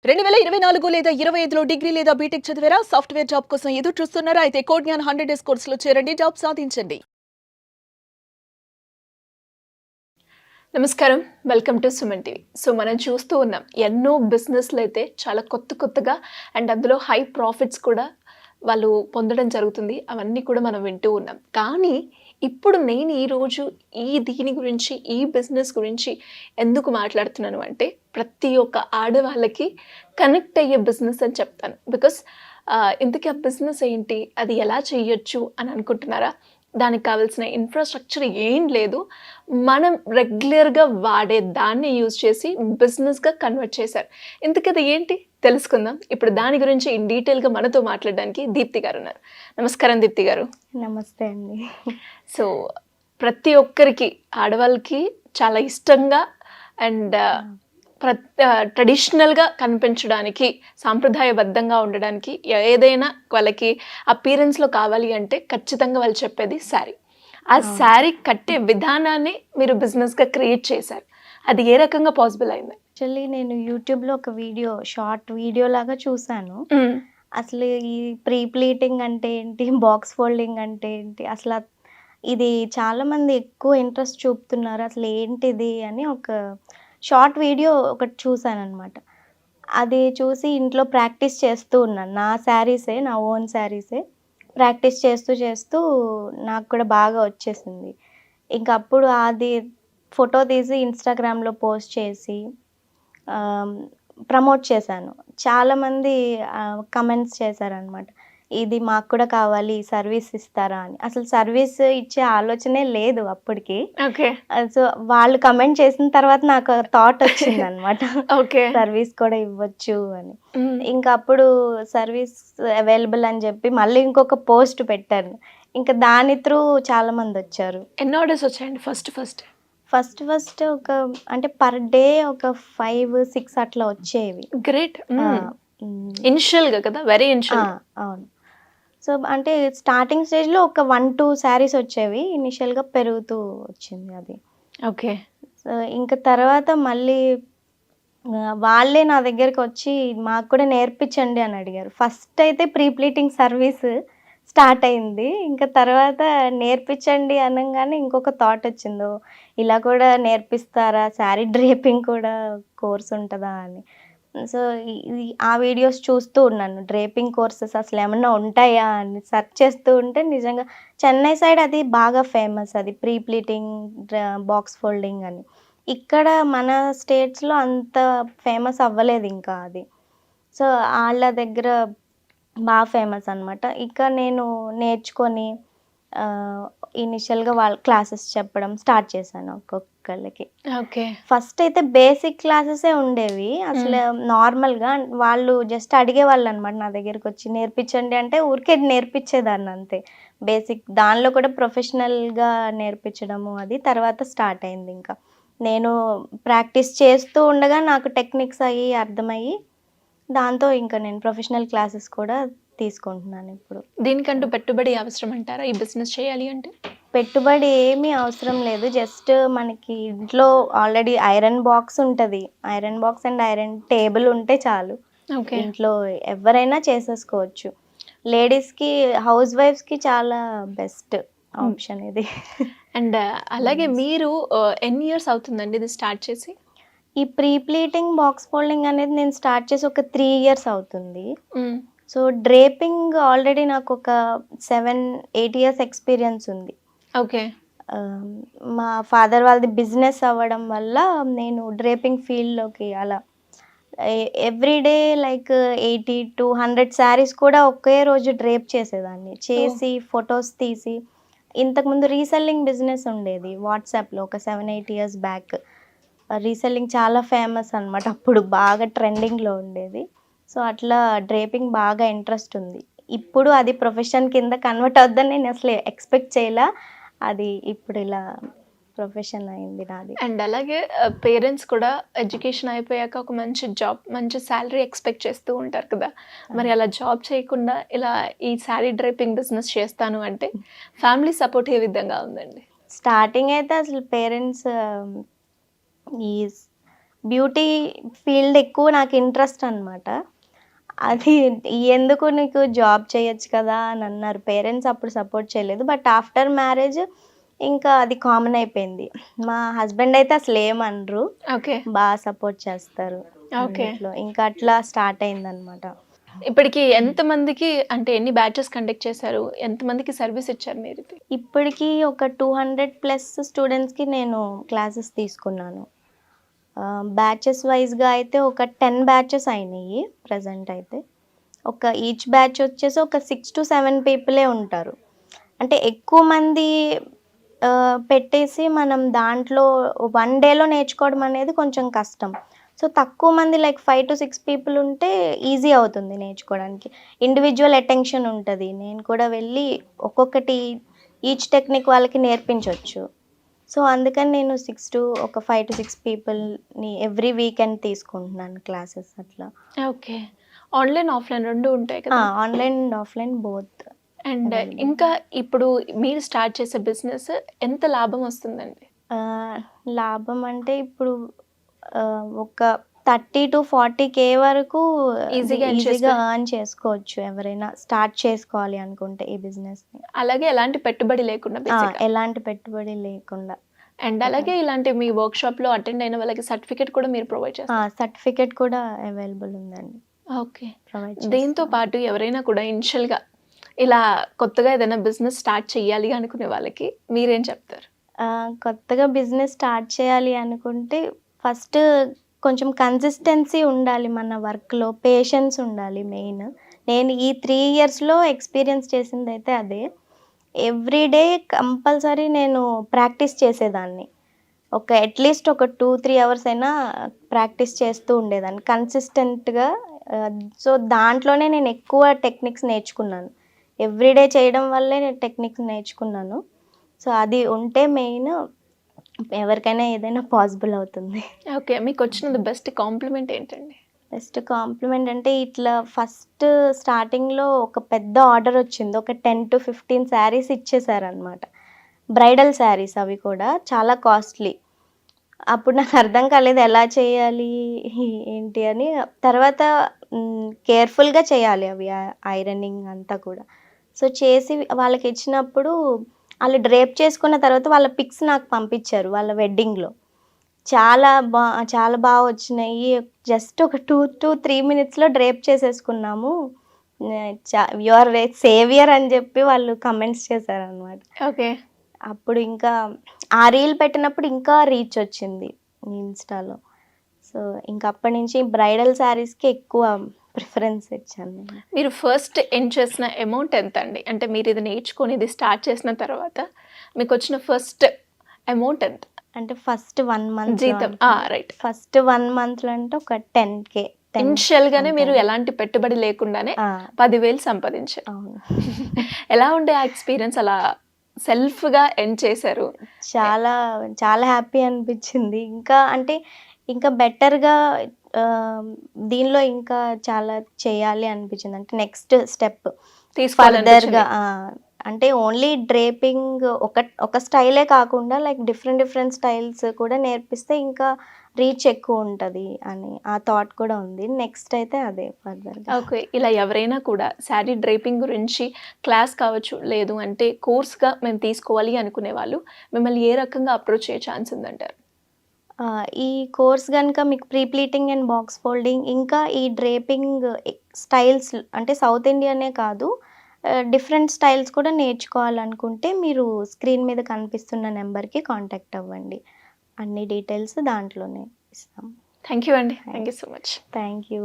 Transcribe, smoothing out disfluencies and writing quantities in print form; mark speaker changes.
Speaker 1: 2024 లేదా 25లో డిగ్రీ లేదా బీటెక్ చదివారా? సాఫ్ట్‌వేర్ జాబ్ కోసం ఎదురు చూస్తున్నారా? అయితే కోడ్ జ్ఞాన్ 100 డేస్ కోర్సులో చేరండి. జాబ్ సాధించండి. నమస్కారం. Welcome to Suman TV. So మనం చూస్తూ ఉన్నాం ఎన్నో బిజినెస్‌లు అయితే చాలా కొత్తగా అండ్ అందులో హై ప్రాఫిట్స్ కూడా వాళ్ళు పొందడం జరుగుతుంది. అవన్నీ కూడా మనం వింటూ ఉన్నాం. కానీ ఇప్పుడు నేను ఈరోజు దీని గురించి, ఈ బిజినెస్ గురించి ఎందుకు మాట్లాడుతున్నాను అంటే ప్రతి ఒక్క ఆడవాళ్ళకి కనెక్ట్ అయ్యే బిజినెస్ అని చెప్తాను. బికాస్ ఇంతకీ ఆ బిజినెస్ ఏంటి? అది ఎలా చేయొచ్చు అని అనుకుంటున్నారా? దానికి కావాల్సిన ఇన్‌ఫ్రాస్ట్రక్చర్ ఏం లేదు. మనం రెగ్యులర్‌గా వాడే దాన్ని యూజ్ చేసి బిజినెస్‌గా కన్వర్ట్ చేశారు. ఇంతకీ అది ఏంటి? తెలుసుకుందాం. ఇప్పుడు దాని గురించి ఇన్ డీటెయిల్‌గా మనతో మాట్లాడడానికి దీప్తి గారు ఉన్నారు. నమస్కారం దీప్తి గారు.
Speaker 2: నమస్తే అండి.
Speaker 1: సో ప్రతి ఒక్కరికి ఆడవాళ్ళకి చాలా ఇష్టంగా అండ్ ట్రెడిషనల్‌గా కనిపించడానికి, సాంప్రదాయబద్ధంగా ఉండడానికి ఏదైనా వాళ్ళకి అపియరెన్స్‌లో కావాలి అంటే ఖచ్చితంగా వాళ్ళు చెప్పేది శారీ. ఆ శారీ కట్టే విధానాన్ని మీరు బిజినెస్‌గా క్రియేట్ చేశారు. అది ఏ రకంగా పాసిబుల్ అయింది?
Speaker 2: యాక్చువల్లీ నేను యూట్యూబ్‌లో ఒక షార్ట్ వీడియో లాగా చూసాను. అసలు ఈ ప్రీ ప్లీటింగ్ అంటే ఏంటి? బాక్స్ ఫోల్డింగ్ అంటే ఏంటి? ఇది చాలామంది ఎక్కువ ఇంట్రెస్ట్ చూపుతున్నారు. అసలు ఏంటిది అని ఒక షార్ట్ వీడియో ఒకటి చూసాననమాట. అది చూసి ఇంట్లో ప్రాక్టీస్ చేస్తూ ఉన్నాను. నా ఓన్ శారీసే ప్రాక్టీస్ చేస్తూ నాకు కూడా బాగా వచ్చేసింది. ఇంక అప్పుడు అది ఫోటో తీసి ఇన్‌స్టాగ్రామ్‌లో పోస్ట్ చేసి ఆహ్, ప్రమోట్ చేశాను. చాలామంది కమెంట్స్ చేశారనమాట. ఇది మాకు కూడా కావాలి, సర్వీస్ ఇస్తారా అని. అసలు సర్వీస్ ఇచ్చే ఆలోచనే లేదు అప్పటికి.
Speaker 1: ఓకే.
Speaker 2: సో, వాళ్ళు కమెంట్ చేసిన తర్వాత నాకు థాట్ వచ్చిందనమాట.
Speaker 1: ఓకే.
Speaker 2: సర్వీస్ కూడా ఇవ్వచ్చు అని.
Speaker 1: హ్మ్.
Speaker 2: ఇంక అప్పుడు సర్వీస్ అవైలబుల్ అని చెప్పి మళ్ళీ ఇంకొక పోస్ట్ పెట్టాను. ఇంక దాని త్రూ చాలామందొచ్చారు.
Speaker 1: ఎన్ని ఆర్డర్స్ వచ్చాయండి ఫస్ట్?
Speaker 2: ఫస్ట్ ఒక అంటే పర్ డే ఒక 5, 6 అట్లా వచ్చేవి.
Speaker 1: గ్రేట్.
Speaker 2: ఆ! హ్మ్.
Speaker 1: ఇనిషియల్‌గా కదా! వెరీ
Speaker 2: ఆ!
Speaker 1: ఇనిషియల్.
Speaker 2: అవును. సో, అంటే స్టార్టింగ్ స్టేజ్‌లో ఒక 1, 2 శారీస్ వచ్చేవి. ఇనిషియల్‌గా పెరుగుతూ వచ్చింది అది.
Speaker 1: ఓకే.
Speaker 2: సో, ఇంక తర్వాత మళ్ళీ వాళ్ళే నా దగ్గరకొచ్చి మాకు కూడా నేర్పించండి అని అడిగారు. ఫస్ట్ అయితే ప్రీ ప్లీటింగ్ సర్వీస్ స్టార్ట్ అయింది. ఇంక తర్వాత నేర్పించండి అనంగానే ఇంకొక థాట్ వచ్చింది. ఓహ్! ఇలా కూడా నేర్పిస్తారా? శారీ డ్రేపింగ్ కూడా కోర్స్ ఉంటదా అని. సో, ఆ వీడియోస్ చూస్తూ ఉన్నాను. డ్రేపింగ్ కోర్సెస్ అసలేమన్నా ఉంటాయా అని సెర్చ్ చేస్తూ ఉంటే నిజంగా చెన్నై సైడ్ అది బాగా ఫేమస్ అది ప్రీ ప్లీటింగ్, బాక్స్ ఫోల్డింగ్ అని. ఇక్కడ మన స్టేట్స్‌లో అంత ఫేమస్ అవ్వలేదింకా అది. సో, ఆళ్ళ దగ్గర ఫేమస్ అనమాట. ఇక నేను నేర్చుకొని ఆహ్, ఇనిషియల్‌గా వాళ్ళ క్లాసెస్ చెప్పడం స్టార్ట్ చేశాను ఒక్కొక్కళ్ళకి.
Speaker 1: ఓకే.
Speaker 2: ఫస్ట్ అయితే బేసిక్ క్లాసెసే ఉండేవి. అసలు నార్మల్‌గా వాళ్ళు జస్ట్ అడిగేవాళ్ళనమాట నా దగ్గరకొచ్చి నేర్పించండి అంటే ఊరికే నేర్పించేదాన్ని అంతే. బేసిక్ దానిలో కూడా ప్రొఫెషనల్‌గా నేర్పించడము అది తర్వాత స్టార్ట్ అయిందింక. నేను ప్రాక్టీస్ చేస్తూ ఉండగా నాకు టెక్నిక్స్ అయ్యి అర్థమయ్యి, దాంతో ఇంక నేను ప్రొఫెషనల్ క్లాసెస్ కూడా తీసుకుంటున్నానిప్పుడు.
Speaker 1: దీనికంటూ పెట్టుబడి అవసరం అంటారా ఈ బిజినెస్ చేయాలి అంటే?
Speaker 2: పెట్టుబడి ఏమీ అవసరం లేదు. జస్ట్ మనకి ఇంట్లో ఆల్రెడీ ఐరన్ బాక్స్ ఉంటది. Iron box and iron table ఉంటే చాలు.
Speaker 1: ఓకే.
Speaker 2: ఇంట్లో ఎవ్వరైనా చేసేసుకోవచ్చు. లేడీస్‌కి, హౌస్ వైఫ్స్‌కి చాలా బెస్ట్ ఆప్షన్ ఇది.
Speaker 1: అండ్ అలాగే
Speaker 2: బిజినెస్.
Speaker 1: మీరు ఎన్ని ఇయర్స్ అవుతుందండి ఇది స్టార్ట్ చేసి?
Speaker 2: ఈ ప్రీ ప్లీటింగ్, బాక్స్ ఫోల్డింగ్ అనేది నేను స్టార్ట్ చేసి ఒక 3 ఇయర్స్ అవుతుంది.
Speaker 1: హ్మ్.
Speaker 2: సో, డ్రేపింగ్ ఆల్రెడీ నాకొక 7, 8 ఇయర్స్ ఎక్స్‌పీరియన్స్ ఉంది.
Speaker 1: ఓకే.
Speaker 2: ఆహ్, మా ఫాదర్ వాళ్ళది బిజినెస్ అవ్వడం వల్ల నేను డ్రేపింగ్ ఫీల్డ్‌లోకి అలా ఎవ్రీడే లైక్ 80-100 శారీస్ కూడా ఒకే రోజు డ్రేప్ చేసేదాన్ని.
Speaker 1: ఓహ్!
Speaker 2: చేసి ఫోటోస్ తీసి ఇంతకుముందు రీసెల్లింగ్ బిజినెస్ ఉండేది వాట్సాప్‌లో ఒక 7, 8 ఇయర్స్ బ్యాక్. రీసెల్లింగ్ చాలా ఫేమస్ అనమాట. అప్పుడు బాగా ట్రెండింగ్‌లో ఉండేది. సో, అట్లా డ్రేపింగ్ బాగా ఇంట్రెస్ట్ ఉంది. ఇప్పుడు అది ప్రొఫెషన్ కింద కన్వర్ట్ అవుద్దని నేను అసలు ఎక్స్‌పెక్ట్ చేయలా. అది ఇప్పుడు ఇలా ప్రొఫెషన్ అయింది నాది.
Speaker 1: అండ్ అలాగే పేరెంట్స్ కూడా ఎడ్యుకేషన్ అయిపోయాక ఒక మంచి జాబ్, మంచి సాలరీ ఎక్స్‌పెక్ట్ చేస్తూ ఉంటారు కదా! మరి అలా జాబ్ చేయకుండా ఇలా ఈ శారీ డ్రేపింగ్ బిజినెస్ చేస్తాను అంటే ఫ్యామిలీ సపోర్ట్ ఏ విధంగా ఉందండి?
Speaker 2: స్టార్టింగ్ అయితే అసలు పేరెంట్స్ ఈ బ్యూటీ ఫీల్డ్ ఎక్కువ నాకు ఇంట్రెస్ట్ అనమాట. అది ఎందుకు నీకు జాబ్ చేయొచ్చు కదా అని అన్నారు. పేరెంట్స్ అప్పుడు సపోర్ట్ చేయలేదు. బట్ ఆఫ్టర్ మ్యారేజ్ ఇంకా అది కామన్ అయిపోయింది. మా హస్బెండ్ అయితే అసలు ఏమనరు.
Speaker 1: ఓకే.
Speaker 2: బాగా సపోర్ట్ చేస్తారు
Speaker 1: ఓకే.
Speaker 2: అన్నిట్లో. ఇంకా అట్లా స్టార్ట్ అయిందనమాట.
Speaker 1: ఇప్పటికి ఎంతమందికి అంటే ఎన్ని బ్యాచెస్ కండక్ట్ చేశారు? ఎంతమందికి సర్వీస్ ఇచ్చారు మీరు ఇది?
Speaker 2: ఇప్పటికి ఒక 200+ స్టూడెంట్స్‌కి నేను క్లాసెస్ తీసుకున్నాను. బ్యాచెస్ వైస్‌గా అయితే ఒక 10 బ్యాచెస్ అయినాయి ప్రెజెంట్ అయితే. ఈచ్ బ్యాచ్ వచ్చేసి ఒక 6-7 పీపులే ఉంటారు. అంటే ఎక్కువ మంది పెట్టేసి మనం దాంట్లో 1 డేలో నేర్చుకోవడం అనేది కొంచెం కష్టం. సో, తక్కువ మంది లైక్ 5-6 పీపుల్ ఉంటే ఈజీ అవుతుంది నేర్చుకోవడానికి. ఇండివిడ్యువల్ అటెన్షన్ ఉంటది. నేను కూడా వెళ్ళి ఒక్కొక్కటి ఈచ్ టెక్నిక్ వాళ్ళకి నేర్పించొచ్చు. సో, అందుకని నేను 5-6 పీపుల్‌ని ఎవ్రీ వీకెండ్ తీసుకుంటున్నాను క్లాసెస్ అట్లా.
Speaker 1: ఓకే. ఆన్‌లైన్, ఆఫ్‌లైన్ 2 ఉంటాయి కదా!
Speaker 2: Online and offline both
Speaker 1: and
Speaker 2: available.
Speaker 1: ఇంకా ఇప్పుడు మీరు స్టార్ట్ చేసే బిజినెస్ ఎంత లాభం వస్తుందండి?
Speaker 2: లాభం అంటే ఇప్పుడు ఒక 30-40K వరకు
Speaker 1: ఈజీగా ఎర్న్
Speaker 2: ఈజీగా ఎర్న్ చేసుకోవచ్చు ఎవరైనా స్టార్ట్ చేసుకోవాలి అనుకుంటే ఈ బిజినెస్‌ని.
Speaker 1: అలాగే ఎలాంటి పెట్టుబడి లేకుండా బేసిక్‌గా.
Speaker 2: ఎలాంటి పెట్టుబడి లేకుండా.
Speaker 1: అండ్ అలాగే ఇలాంటి మీ వర్క్‌షాప్‌లో అటెండ్ అయిన వాళ్ళకి సర్టిఫికేట్ కూడా మీరు ప్రొవైడ్ చేస్తారా?
Speaker 2: సర్టిఫికేట్ కూడా అవైలబుల్ ఉందండి.
Speaker 1: ఓకే.
Speaker 2: ప్రొవైడ్
Speaker 1: దీంతో
Speaker 2: చేస్తాం.
Speaker 1: పాటు ఎవరైనా కూడా ఇనిషియల్‌గా ఇలా కొత్తగా ఏదైనా బిజినెస్ స్టార్ట్ చేయాలి అనుకునే వాళ్ళకి మీరేం చెప్తారు?
Speaker 2: కొత్తగా బిజినెస్ స్టార్ట్ చేయాలి అనుకుంటే ఫస్ట్ కొంచెం కన్సిస్టెన్సీ ఉండాలి మన వర్క్‌లో. పేషెన్స్ ఉండాలి మెయిన్. నేను ఈ 3 ఇయర్స్‌లో ఎక్స్‌పీరియన్స్ చేసిందైతే అదే. ఎవ్రీ డే కంపల్సరీ నేను ప్రాక్టీస్ చేసేదాన్ని. అట్‌లీస్ట్ ఒక 2-3 అవర్స్ అయినా ప్రాక్టీస్ చేస్తూ ఉండేదాన్ని కన్సిస్టెంట్‌గా. సో, దాంట్లోనే నేను ఎక్కువ టెక్నిక్స్ నేర్చుకున్నాను. ఎవ్రీ డే చేయడం వల్లే నేను టెక్నిక్స్ నేర్చుకున్నాను. సో, అది ఉంటే మెయిన్ ఎవరికైనా ఏదైనా పాసిబుల్ అవుతుంది.
Speaker 1: ఓకే. మీకొచ్చిన బెస్ట్ కాంప్లిమెంట్ ఏంటండి?
Speaker 2: బెస్ట్ కాంప్లిమెంట్ అంటే ఇట్లా ఫస్ట్ స్టార్టింగ్‌లో ఒక పెద్ద ఆర్డర్ వచ్చింది. ఒక 10-15 శారీస్ ఇచ్చేసారనమాట. బ్రైడల్ శారీస్ అవి కూడా చాలా కాస్ట్‌లీ. అప్పుడు నాకు అర్థం కాలేదు ఎలా చేయాలి? ఏంటి అని. తర్వాత కేర్‌ఫుల్‌గా చేయాలి అవి ఐరనింగ్ అంతా కూడా. సో, చేసి వాళ్ళకిచ్చినప్పుడు ఆళ్ళు డ్రేప్ చేసుకున్న తర్వాత వాళ్ళ పిక్స్ నాకు పంపించారు వాళ్ళ వెడ్డింగ్‌లో. చాలా బా వచ్చినాయి. జస్ట్ ఒక 2-3 మినిట్స్‌లో డ్రేప్ చేసేసుకున్నాము. యూ ఆర్ ఏ సేవియర్ అని చెప్పి వాళ్ళు కామెంట్స్ చేశారనమాట.
Speaker 1: ఓకే.
Speaker 2: అప్పుడు ఇంకా ఆ రీల్ పెట్టినప్పుడు ఇంకా రీచ్ వచ్చింది ఇన్‌స్టాలో. సో, ఇంక అప్పటి నుంచి బ్రైడల్ శారీస్‌కి ఎక్కువ ప్రిఫరెన్స్ ఇచ్చాను నేను.
Speaker 1: మీరు ఫస్ట్ ఎర్న్ చేసిన అమౌంట్ ఎంతండి? అంటే మీరిది నేర్చుకొని ఇది స్టార్ట్ చేసిన తర్వాత మీకొచ్చిన ఫస్ట్ అమౌంట్ ఎంత?
Speaker 2: అంటే ఫస్ట్ 1 మంత్‌లో
Speaker 1: జీతం. రైట్.
Speaker 2: ఫస్ట్ 1 మంత్‌లో అంటే ఒక 10K.
Speaker 1: ఇనిషియల్‌గానే మీరు
Speaker 2: అంతే.
Speaker 1: ఎలాంటి పెట్టుబడి లేకుండానే
Speaker 2: ఆ!
Speaker 1: 10,000 సంపాదించారు.
Speaker 2: అవును.
Speaker 1: ఎలా ఉండే ఆ ఎక్స్‌పీరియన్స్ అలా సెల్ఫ్‌గా ఎర్న్ చేశారు?
Speaker 2: చాలా, చాలా హ్యాపీ అనిపిచ్చింది. ఇంకా అంటే ఇంకా బెటర్‌గా దీనిలో ఇంకా చాలా చేయాలి అనిపిచ్చింది. అంటే నెక్స్ట్ స్టెప్
Speaker 1: తీసుకోవాలనిపించింది.
Speaker 2: ఫర్దర్‌గా అంటే ఓన్లీ డ్రేపింగ్ ఒక స్టైలే కాకుండా లైక్ డిఫరెంట్ స్టైల్స్ కూడా నేర్పిస్తే ఇంకా రీచ్ ఎక్కువుంటది అని ఆ థాట్ కూడా ఉంది. నెక్స్ట్ అయితే అదే ఫర్దర్‌గా.
Speaker 1: ఓకే. ఇలా ఎవరైనా కూడా శారీ డ్రేపింగ్ గురించి క్లాస్ కావచ్చు, లేదు అంటే కోర్స్‌గా మేము తీసుకోవాలి అనుకునే వాళ్ళు మిమ్మల్ని ఏ రకంగా అప్రోచ్ అయ్యే ఛాన్స్ ఉందంటారు?
Speaker 2: ఈ కోర్స్ గనుక మీకు pre pleating and box folding ఇంకా ఈ డ్రేపింగ్ స్టైల్స్ అంటే సౌత్ ఇండియనే కాదు, డిఫరెంట్ స్టైల్స్ కూడా నేర్చుకోవాలనుకుంటే మీరు స్క్రీన్ మీద కనిపిస్తున్న నెంబర్‌కి కాంటాక్ట్ అవ్వండి. అన్ని డీటెయిల్స్ దాంట్లోనే ఇస్తాం.
Speaker 1: థ్యాంక్ యూ అండి. Thank you so much.
Speaker 2: Thank you.